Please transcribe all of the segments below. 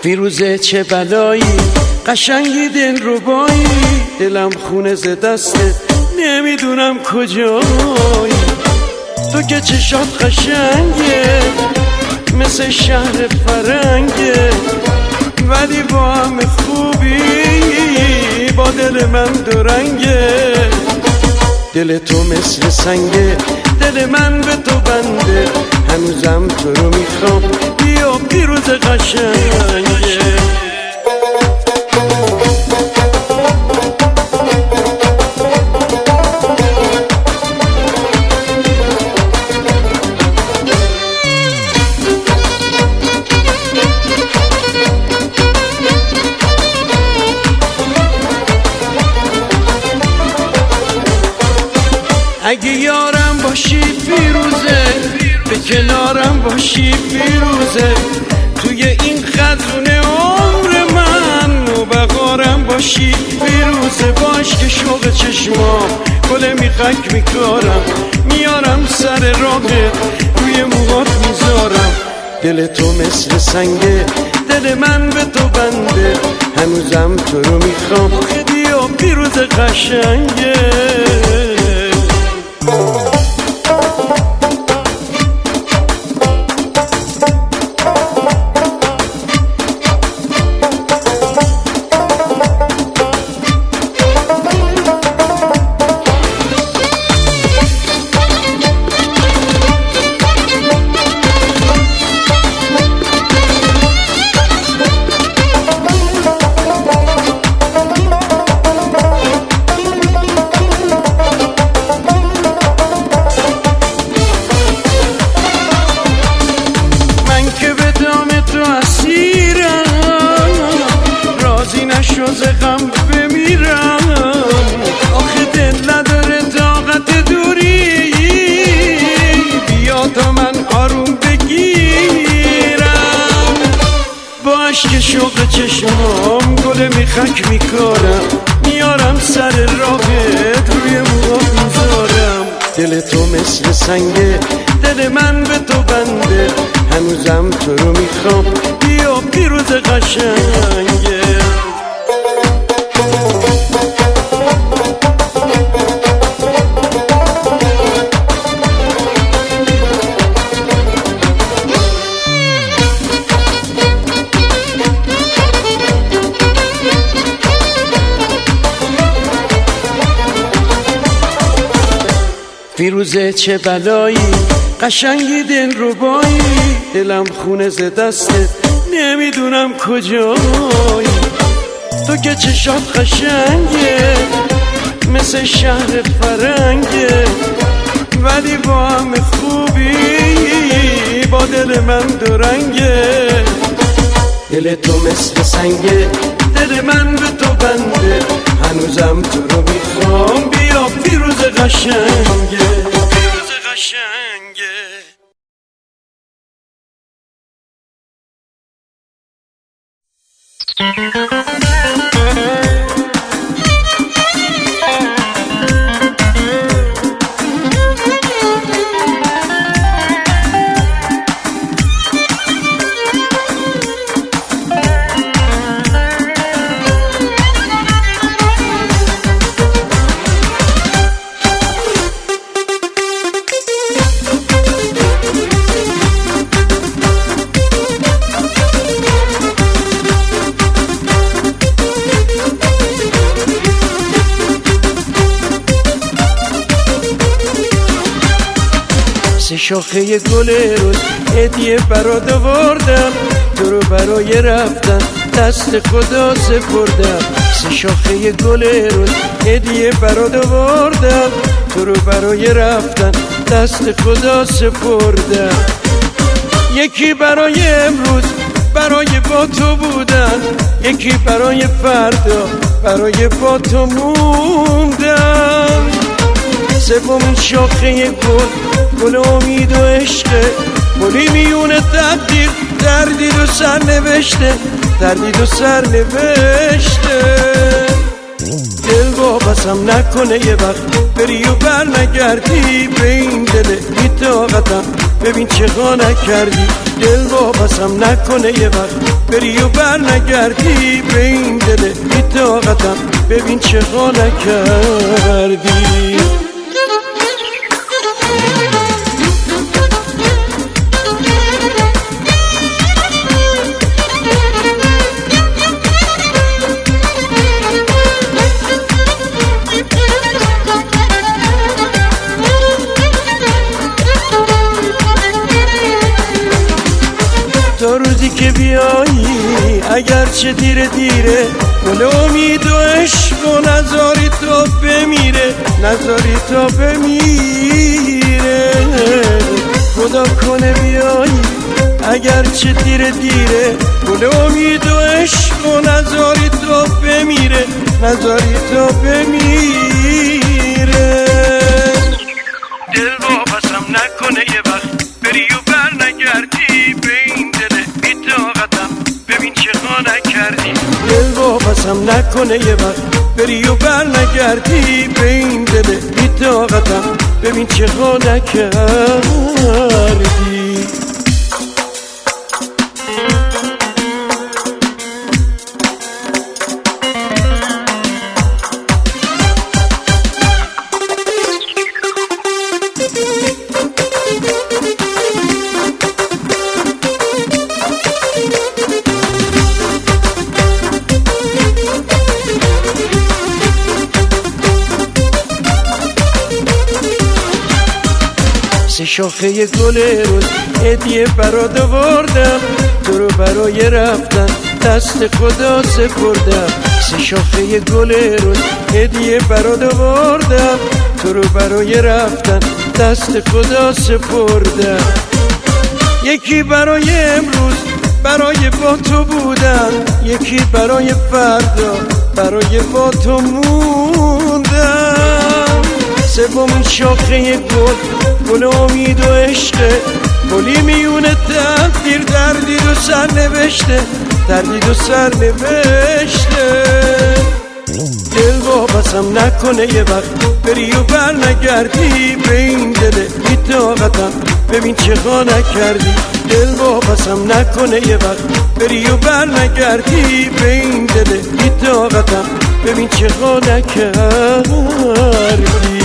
فیروزه چه بلایی، قشنگی دل ربایی، دلم خونه ز دستت نمیدونم کجایی. تو که چشات قشنگه مثل شهر فرنگه، ولی با هم خوبی با دل من دورنگه. دل تو مثل سنگه، دل من به تو بنده، هنوزم تو رو میخوام، بیا پیروز قشنگه. اگه یارم باشی فیروزه، به کنارم باشی فیروزه، توی این خزونه عمر من نوبهارم باشی فیروزه. باش که شوق چشمام گل میخک میکارم، میارم سر راهت روی موهات میذارم. دل تو مثل سنگه، دل من به تو بنده، هنوزم تو رو میخوام، بیا پیروز قشنگه. ز غم بمیرم، آخه دل نداره طاقت دوری، بیا تا من آروم بگیرم. با عشق شوق چشمام گل میخک میکارم، میارم سر راهت روی موهات میذارم. دل تو مثل سنگه، دل من به تو بنده، هنوزم تو رو میخوام، بیا پیروز قشنگه. فیروزه چه بلایی، قشنگی دل ربایی، دلم خونه ز دستت نمیدونم کجایی. تو که چشات قشنگه مثل شهر فرنگه، ولی با هم خوبی با دل من دورنگه. دل تو مثل سنگه، دل من به تو بنده، هنوزم تو رو میخوام، بیا پیروز قشنگه. پیروز قشنگه. سه شاخه گل روز هدیه برات آوردم، تو رو برای رفتن دست خدا سپردم. سه شاخه گل روز هدیه برات آوردم، تو رو برای رفتن دست خدا سپردم. یکی برای امروز برای با تو بودن، یکی برای فردا برای با تو موندن. سومین شاخه گل امید و عشقه، گلی میونه تقدیر، دردید و سرنوشته، دردید و سرنوشته. دل واپسم نکنه یه وقت بری و بر نگردی، به این دل بی طاقتم ببین چه خانه کردی. دل واپسم نکنه یه وقت بری و بر نگردی. به این دل بی طاقتم ببین چه خانه کردی. تا روزی که بیایی اگرچه دیره دیره گل امید و عشق و نذاری تا بمیره. نذاری تا بمیره. خدا کنه بیایی اگرچه دیره دیره گل امید و عشق و نذاری تا بمیره. نذاری تا بمیره. دل واپسم نکنه یه وقت بری و بر نگردی. به این دل بی طاقتم ببین چه خانه کردی. دل واپسم نکنه یه وقت بری و بر نگردی. به این دل بی طاقتم ببین چه خانه کردی. سه شاخه گل روز هدیه برات آوردم. تو رو برای رفتن دست خدا سپردم. سه شاخه گل روز هدیه برات آوردم. تو رو برای رفتن دست خدا سپردم. یکی برای امروز برای با تو بودن. یکی برای فردا برای با تو موندم. سومین شاخه گل امید و عشقه. گلی میونه تقدیر دردید و سرنوشته. دردید و سرنوشته. دل واپسم نکنه یه وقت بری و بر نگردی. به این دل بی طاقتم ببین چه خانه کردی. دل واپسم نکنه یه وقت بری و بر نگردی. به این دل بی طاقتم ببین چه خانه کردی.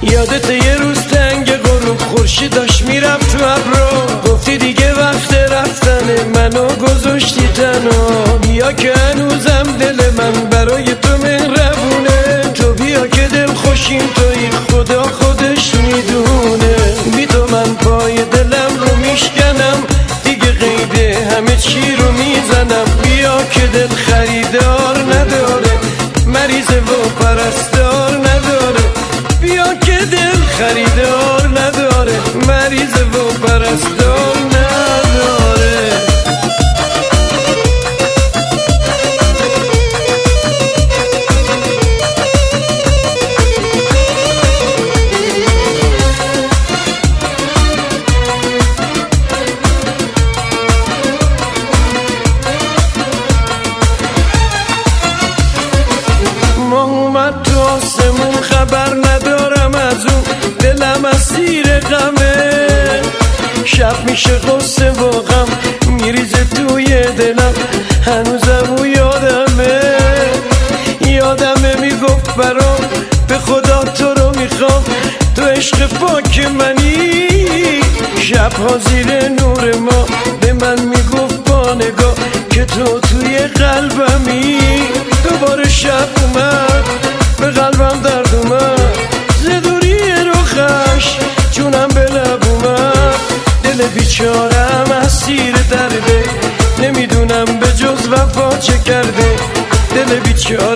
یادت یه روز تنگ غروب خورشید داشت میرفت تو ابرو. گفتی دیگه وقت رفتن منو گذاشتی تنها. بیا که هنوزم دل من برای تو مهربونه. تو بیا که دل خوشیم توی خدا خودش میدونه. بی تو من پای دلم رو میشکنم دیگه قید همه چی رو میزنم. بیا که دل خریدار نداره مریضه و پرستار نداره. بیا که دل خریدار نداره مریض و پرستار نداره. ماه اومد تو آسمون خبر ندارم از اون. دلم اسیر غمه. شب میشه غصه و غم میریزه توی دلم. هنوزم او یادمه میگفت برام به خدا تو رو میخوام. تو عشق پاک منی. شبها زیر نور ما به من میگفت با نگاه که تو توی قلبمی. دوباره شب اومد به قلبم درد اومد. زدوری رخش جونم به لب اومد. دل بیچارم اسیر درده نمیدونم به جز وفا چه کرده. دل بیچارم